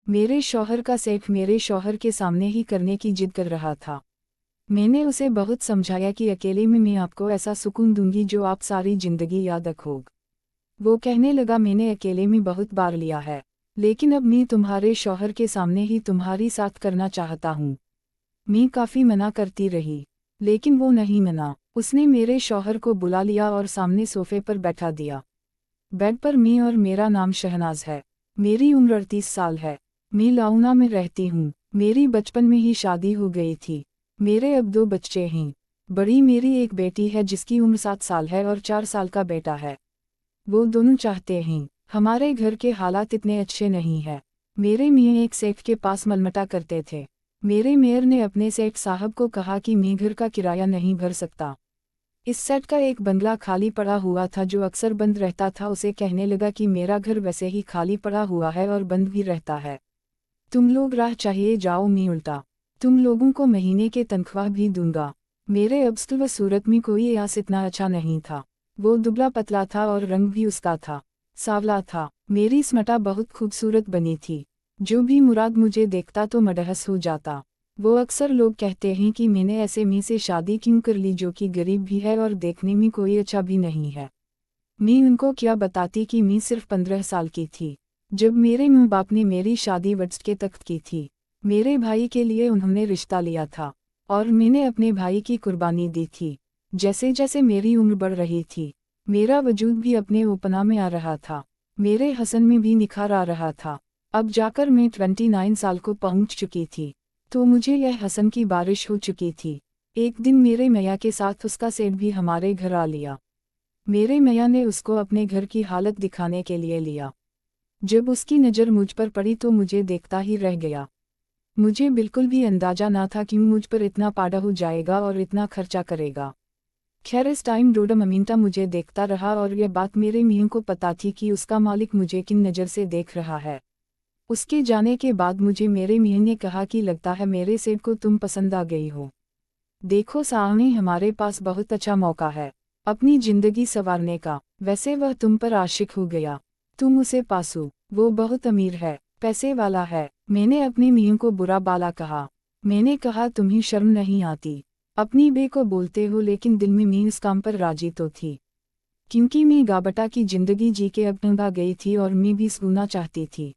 मेरे शौहर का सेठ मेरे शौहर के सामने ही करने की जिद कर रहा था। मैंने उसे बहुत समझाया कि अकेले में मैं आपको ऐसा सुकून दूंगी जो आप सारी जिंदगी याद रखोगे। वो कहने लगा मैंने अकेले में बहुत बार लिया है, लेकिन अब मैं तुम्हारे शौहर के सामने ही तुम्हारी साथ करना चाहता हूँ। मैं काफ़ी मना करती रही, लेकिन वो नहीं मना। उसने मेरे शौहर को बुला लिया और सामने सोफे पर बैठा दिया। बेड पर मैं और मेरा नाम शहनाज है। मेरी उम्र 38 साल है। मैं लाउना में रहती हूँ। मेरी बचपन में ही शादी हो गई थी। मेरे अब 2 बच्चे हैं। बड़ी मेरी एक बेटी है जिसकी उम्र 7 साल है और 4 साल का बेटा है। वो दोनों चाहते हैं। हमारे घर के हालात इतने अच्छे नहीं है। मेरे मियाँ एक सेठ के पास मलमटा करते थे। मेरे मेयर ने अपने सेठ साहब को कहा कि मैं घर का किराया नहीं भर सकता। इस सेठ का एक बंगला खाली पड़ा हुआ था जो अक्सर बंद रहता था। उसे कहने लगा कि मेरा घर वैसे ही खाली पड़ा हुआ है और बंद भी रहता है। तुम लोग राह चाहिए जाओ, मैं उल्टा तुम लोगों को महीने के तनख्वाह भी दूंगा। मेरे अब्स्तु व सूरत में कोई आस इतना अच्छा नहीं था। वो दुबला पतला था और रंग भी उसका था, सांवला था। मेरी स्मटा बहुत खूबसूरत बनी थी। जो भी मुराद मुझे देखता तो मदहस हो जाता। वो अक्सर लोग कहते हैं कि मैंने ऐसे में से शादी क्यों कर ली जो कि गरीब भी है और देखने में कोई अच्छा भी नहीं है। मैं उनको क्या बताती कि मैं सिर्फ 15 साल की थी जब मेरे माँ बाप ने मेरी शादी वट्स के तख्त की थी। मेरे भाई के लिए उन्होंने रिश्ता लिया था और मैंने अपने भाई की कुर्बानी दी थी। जैसे जैसे मेरी उम्र बढ़ रही थी, मेरा वजूद भी अपने उपना में आ रहा था। मेरे हसन में भी निखार आ रहा था। अब जाकर मैं 29 साल को पहुंच चुकी थी, तो मुझे यह हसन की बारिश हो चुकी थी। एक दिन मेरे मैया के साथ उसका सेठ भी हमारे घर आ लिया। मेरे मैया ने उसको अपने घर की हालत दिखाने के लिए लिया। जब उसकी नज़र मुझ पर पड़ी तो मुझे देखता ही रह गया। मुझे बिल्कुल भी अंदाजा ना था कि मुझ पर इतना पाड़ा हो जाएगा और इतना खर्चा करेगा। खैर इस टाइम डोडम अमीनता मुझे देखता रहा और यह बात मेरे मियाँ को पता थी कि उसका मालिक मुझे किन नज़र से देख रहा है। उसके जाने के बाद मुझे मेरे मियाँ ने कहा कि लगता है मेरे सेठ को तुम पसंद आ गई हो। देखो सामने हमारे पास बहुत अच्छा मौका है अपनी जिंदगी संवारने का। वैसे वह तुम पर आशिक हो गया। तुम उसे पासो, वो बहुत अमीर है, पैसे वाला है। मैंने अपनी मियाँ को बुरा बाला कहा। मैंने कहा तुम्हें शर्म नहीं आती? अपनी बे को बोलते हो, लेकिन दिल में मैं इस काम पर राजी तो थी, क्योंकि मैं गाबटा की जिंदगी जी के अब तंग आ गई थी और मैं भी सोना चाहती थी।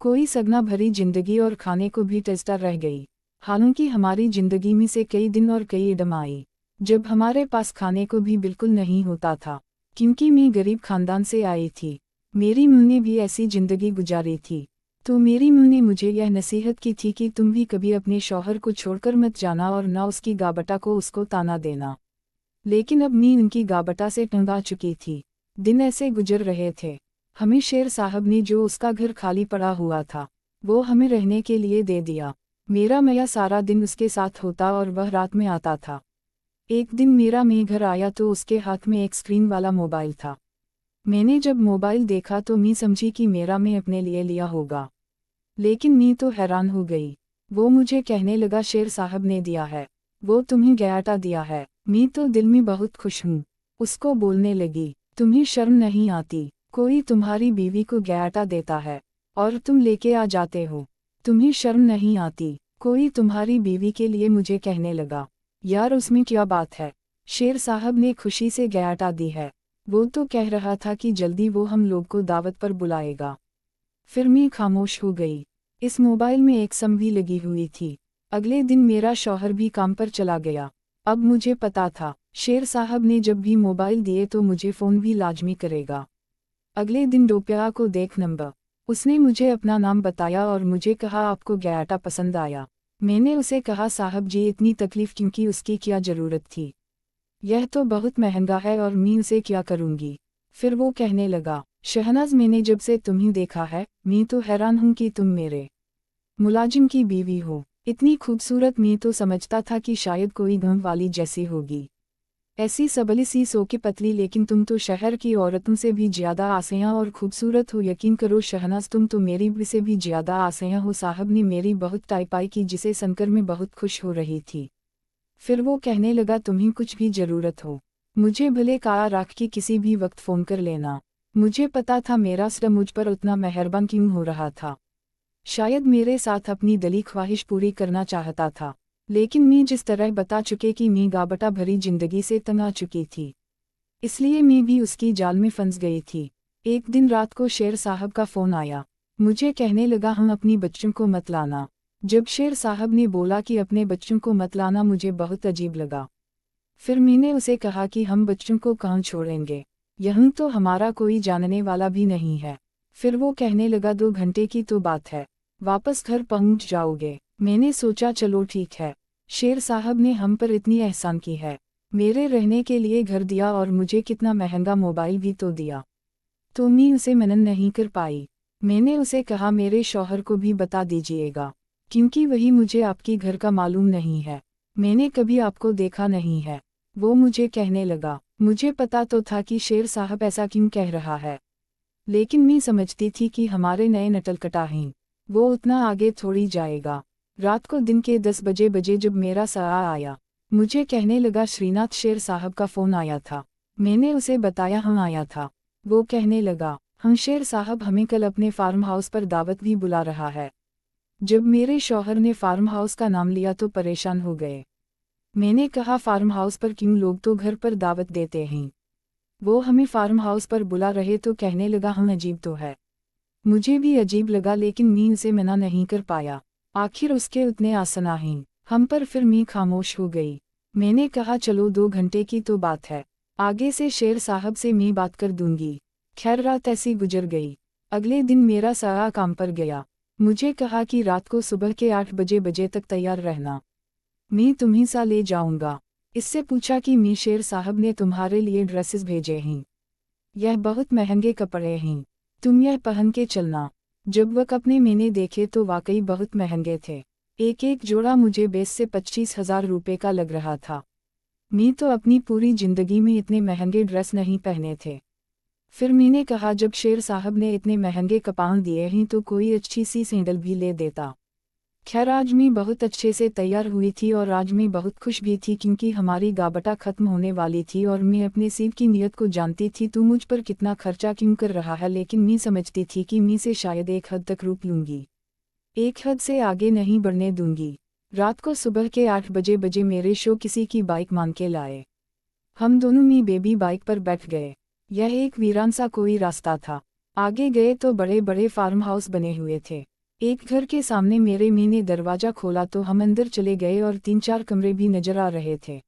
कोई सगना भरी जिंदगी और खाने को भी टेस्टा रह गई। हालांकि हमारी जिंदगी में से कई दिन और कई इडम आई जब हमारे पास खाने को भी बिल्कुल नहीं होता था, क्योंकि मैं गरीब खानदान से आई थी। मेरी मुँह ने भी ऐसी जिंदगी गुजारी थी, तो मेरी मुँह ने मुझे यह नसीहत की थी कि तुम भी कभी अपने शौहर को छोड़कर मत जाना और ना उसकी गाबटा को उसको ताना देना। लेकिन अब मैं उनकी गाबटा से तंग आ चुकी थी। दिन ऐसे गुजर रहे थे। हमें शेर साहब ने जो उसका घर खाली पड़ा हुआ था वो हमें रहने के लिए दे दिया। मेरा मैया सारा दिन उसके साथ होता और वह रात में आता था। एक दिन मेरा मैं घर आया तो उसके हाथ में एक स्क्रीन वाला मोबाइल था। मैंने जब मोबाइल देखा तो मैं समझी कि मेरा मैं अपने लिए लिया होगा, लेकिन मैं तो हैरान हो गई। वो मुझे कहने लगा शेर साहब ने दिया है, वो तुम्हें गयाटा दिया है। मैं तो दिल में बहुत खुश हूँ। उसको बोलने लगी, तुम्हें शर्म नहीं आती? कोई तुम्हारी बीवी को गयाटा देता है और तुम लेके आ जाते हो। तुम्हें शर्म नहीं आती? कोई तुम्हारी बीवी के लिए मुझे कहने लगा। यार उसमें क्या बात है? शेर साहब ने खुशी से गयाटा दी है। वो तो कह रहा था कि जल्दी वो हम लोग को दावत पर बुलाएगा। फिर मैं खामोश हो गई। इस मोबाइल में एक सम भी लगी हुई थी। अगले दिन मेरा शौहर भी काम पर चला गया। अब मुझे पता था शेर साहब ने जब भी मोबाइल दिए तो मुझे फ़ोन भी लाजमी करेगा। अगले दिन दोपहर को देख नंबर, उसने मुझे अपना नाम बताया और मुझे कहा आपको गयाटा पसंद आया? मैंने उसे कहा साहब जी इतनी तकलीफ क्योंकि उसकी क्या ज़रूरत थी? यह तो बहुत महंगा है और मैं उसे क्या करूँगी? फिर वो कहने लगा, शहनाज मैंने जब से तुम्हें देखा है मैं तो हैरान हूँ कि तुम मेरे मुलाजिम की बीवी हो। इतनी खूबसूरत। मैं तो समझता था कि शायद कोई गम वाली जैसी होगी, ऐसी सबली सी सो के पतली, लेकिन तुम तो शहर की औरतों से भी ज़्यादा आसिया और खूबसूरत हो। यकीन करो शहनाज तुम तो मेरी भी से भी ज़्यादा आसिया हो। साहब ने मेरी बहुत टाइपाई की जिसे सुनकर मैं बहुत खुश हो रही थी। फिर वो कहने लगा तुम्हें कुछ भी ज़रूरत हो मुझे भले कहा रख के किसी भी वक्त फ़ोन कर लेना। मुझे पता था मेरा सर मुझ पर उतना मेहरबान क्यों हो रहा था। शायद मेरे साथ अपनी दिली ख्वाहिश पूरी करना चाहता था, लेकिन मैं जिस तरह बता चुके कि मैं गाबटा भरी जिंदगी से तंग आ चुकी थी, इसलिए मैं भी उसकी जाल में फंस गई थी। एक दिन रात को शेर साहब का फ़ोन आया। मुझे कहने लगा हम अपनी बच्चों को मत लाना। जब शेर साहब ने बोला कि अपने बच्चों को मत लाना, मुझे बहुत अजीब लगा। फिर मैंने उसे कहा कि हम बच्चों को कहाँ छोड़ेंगे, यहाँ तो हमारा कोई जानने वाला भी नहीं है। फिर वो कहने लगा 2 घंटे की तो बात है, वापस घर पहुँच जाओगे। मैंने सोचा चलो ठीक है, शेर साहब ने हम पर इतनी एहसान की है, मेरे रहने के लिए घर दिया और मुझे कितना महंगा मोबाइल भी तो दिया, तो मैं उसे मना नहीं कर पाई। मैंने उसे कहा मेरे शौहर को भी बता दीजिएगा, क्योंकि वही मुझे आपकी घर का मालूम नहीं है, मैंने कभी आपको देखा नहीं है। वो मुझे कहने लगा, मुझे पता तो था कि शेर साहब ऐसा क्यों कह रहा है, लेकिन मैं समझती थी कि हमारे नए नटलकटा हैं, वो उतना आगे थोड़ी जाएगा। रात को दिन के 10 बजे जब मेरा सआ आया, मुझे कहने लगा श्रीनाथ शेर साहब का फ़ोन आया था। मैंने उसे बताया हाँ आया था। वो कहने लगा हाँ शेर साहब हमें कल अपने फार्म हाउस पर दावत भी बुला रहा है। जब मेरे शौहर ने फार्म हाउस का नाम लिया तो परेशान हो गए। मैंने कहा फार्म हाउस पर क्यों, लोग तो घर पर दावत देते हैं। वो हमें फार्म हाउस पर बुला रहे तो कहने लगा हाँ अजीब तो है। मुझे भी अजीब लगा, लेकिन मैं उसे मना नहीं कर पाया। आखिर उसके उतने आसना हैं हम पर, फिर मैं खामोश हो गई। मैंने कहा चलो 2 घंटे की तो बात है, आगे से शेर साहब से मैं बात कर दूंगी। खैर रात ऐसी गुजर गई। अगले दिन मेरा सारा काम पर गया। मुझे कहा कि रात को सुबह के 8 बजे तक तैयार रहना, मैं तुम्हीं सा ले जाऊंगा। इससे पूछा कि मैं शेर साहब ने तुम्हारे लिए ड्रेसेस भेजे हैं, यह बहुत महंगे कपड़े हैं, तुम यह पहन के चलना। जब वह कपड़े मैंने देखे तो वाकई बहुत महंगे थे। एक एक जोड़ा मुझे 20 से 25,000 रुपये का लग रहा था। मैं तो अपनी पूरी जिंदगी में इतने महंगे ड्रेस नहीं पहने थे। फिर मैंने कहा जब शेर साहब ने इतने महंगे कपड़े दिए हैं तो कोई अच्छी सी सैंडल भी ले देता। खैर आज मैं बहुत अच्छे से तैयार हुई थी और आज मैं बहुत खुश भी थी, क्योंकि हमारी गाबटा ख़त्म होने वाली थी और मैं अपने सीब की नीयत को जानती थी। तू मुझ पर कितना खर्चा क्यों कर रहा है, लेकिन मैं समझती थी कि मैं से शायद एक हद तक रोक लूँगी, एक हद से आगे नहीं बढ़ने दूंगी। रात को सुबह के 8 बजे मेरे शो किसी की बाइक मान के लाए। हम दोनों मी बेबी बाइक पर बैठ गए। यह एक वीरान सा कोई रास्ता था। आगे गए तो बड़े बड़े फार्म हाउस बने हुए थे। एक घर के सामने मेरे मी ने दरवाज़ा खोला तो हम अंदर चले गए और 3-4 कमरे भी नजर आ रहे थे।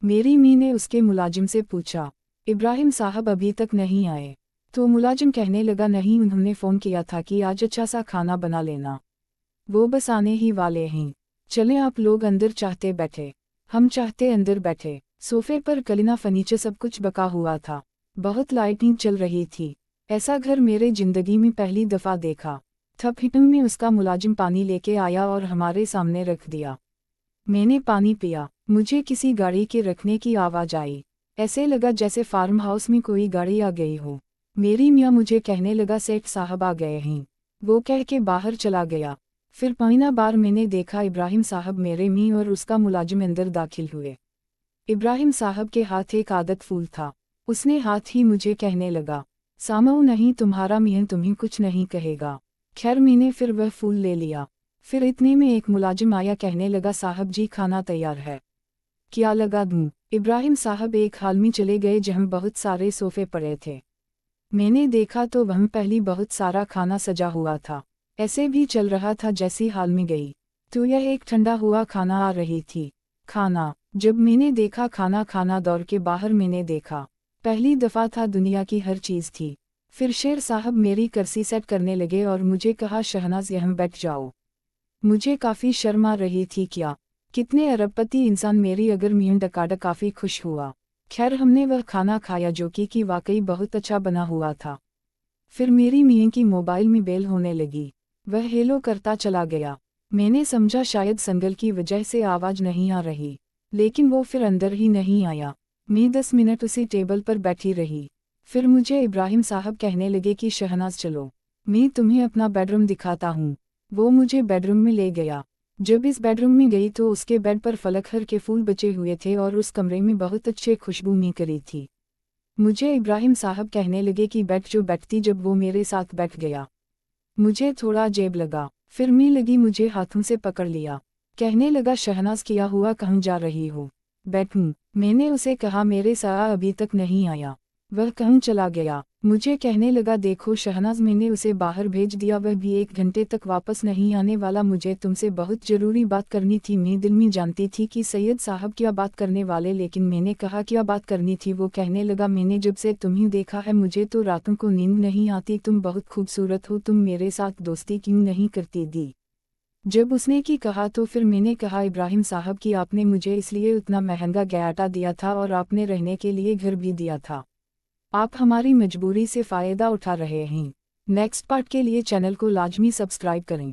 मेरी मी ने उसके मुलाजिम से पूछा, इब्राहिम साहब अभी तक नहीं आए? तो मुलाजिम कहने लगा नहीं, उन्होंने फ़ोन किया था कि आज अच्छा सा खाना बना लेना, वो बस आने ही वाले हैं। चलें आप लोग अंदर चाहते बैठे। हम चाहते अंदर बैठे। सोफे पर कलीना फर्नीचर सब कुछ बका हुआ था। बहुत लाइटिंग चल रही थी। ऐसा घर मेरे जिंदगी में पहली दफ़ा देखा। थप हिटम में उसका मुलाजिम पानी लेके आया और हमारे सामने रख दिया। मैंने पानी पिया। मुझे किसी गाड़ी के रखने की आवाज़ आई। ऐसे लगा जैसे फार्म हाउस में कोई गाड़ी आ गई हो। मेरी मियाँ मुझे कहने लगा सेठ साहब आ गए हैं। वो कह के बाहर चला गया। फिर महीना बार मैंने देखा इब्राहिम साहब मेरे मी और उसका मुलाजिम अंदर दाखिल हुए। इब्राहिम साहब के हाथ एक आदत फूल था। उसने हाथ ही मुझे कहने लगा, सामऊ नहीं तुम्हारा मियाँ तुम्हें कुछ नहीं कहेगा। खैर मैंने फिर वह फूल ले लिया। फिर इतने में एक मुलाजिम आया, कहने लगा साहब जी खाना तैयार है, क्या लगा दूँ? इब्राहिम साहब एक हाल में चले गए जहाँ बहुत सारे सोफे पड़े थे। मैंने देखा तो वहाँ पहली बहुत सारा खाना सजा हुआ था। ऐसे भी चल रहा था जैसी हाल में गई तो यह एक ठंडा हुआ खाना आ रही थी। खाना जब मैंने देखा खाना दौड़ के बाहर मैंने देखा, पहली दफ़ा था, दुनिया की हर चीज़ थी। फिर शेर साहब मेरी कुर्सी सेट करने लगे और मुझे कहा शहनाज यहाँ बैठ जाओ। मुझे काफ़ी शर्म आ रही थी, क्या कितने अरबपति इंसान मेरी अगर मियाँ डकाडा काफ़ी खुश हुआ। खैर हमने वह खाना खाया जो कि वाकई बहुत अच्छा बना हुआ था। फिर मेरी मियाँ की मोबाइल में बेल होने लगी। वह हेलो करता चला गया। मैंने समझा शायद संगल की वजह से आवाज़ नहीं आ रही, लेकिन वो फिर अंदर ही नहीं आया। मैं 10 मिनट उसी टेबल पर बैठी रही। फिर मुझे इब्राहिम साहब कहने लगे कि शहनाज चलो, मैं तुम्हें अपना बेडरूम दिखाता हूँ। वो मुझे बेडरूम में ले गया। जब इस बेडरूम में गई तो उसके बेड पर फलकहर के फूल बचे हुए थे और उस कमरे में बहुत अच्छे खुशबू मी करी थी। मुझे इब्राहिम साहब कहने लगे कि बैठ जो बैठती। जब वो मेरे साथ बैठ गया मुझे थोड़ा अजीब लगा। फिर मैं लगी मुझे हाथों से पकड़ लिया। कहने लगा शहनाज किया हुआ कहाँ जा रही हो? बैठूं? मैंने उसे कहा मेरे साया अभी तक नहीं आया। वह कहाँ चला गया? मुझे कहने लगा देखो शहनाज मैंने उसे बाहर भेज दिया, वह भी 1 घंटे तक वापस नहीं आने वाला। मुझे तुमसे बहुत ज़रूरी बात करनी थी। मैं दिल में जानती थी कि सैयद साहब क्या बात करने वाले, लेकिन मैंने कहा क्या बात करनी थी। वो कहने लगा मैंने जब से तुम्हें देखा है मुझे तो रातों को नींद नहीं आती। तुम बहुत खूबसूरत हो, तुम मेरे साथ दोस्ती क्यों नहीं करती दी? जब उसने की कहा तो फिर मैंने कहा इब्राहिम साहब कि आपने मुझे इसलिए उतना महंगा गयाटा दिया था और आपने रहने के लिए घर भी दिया था। आप हमारी मजबूरी से फ़ायदा उठा रहे हैं। नेक्स्ट पार्ट के लिए चैनल को लाजमी सब्सक्राइब करें।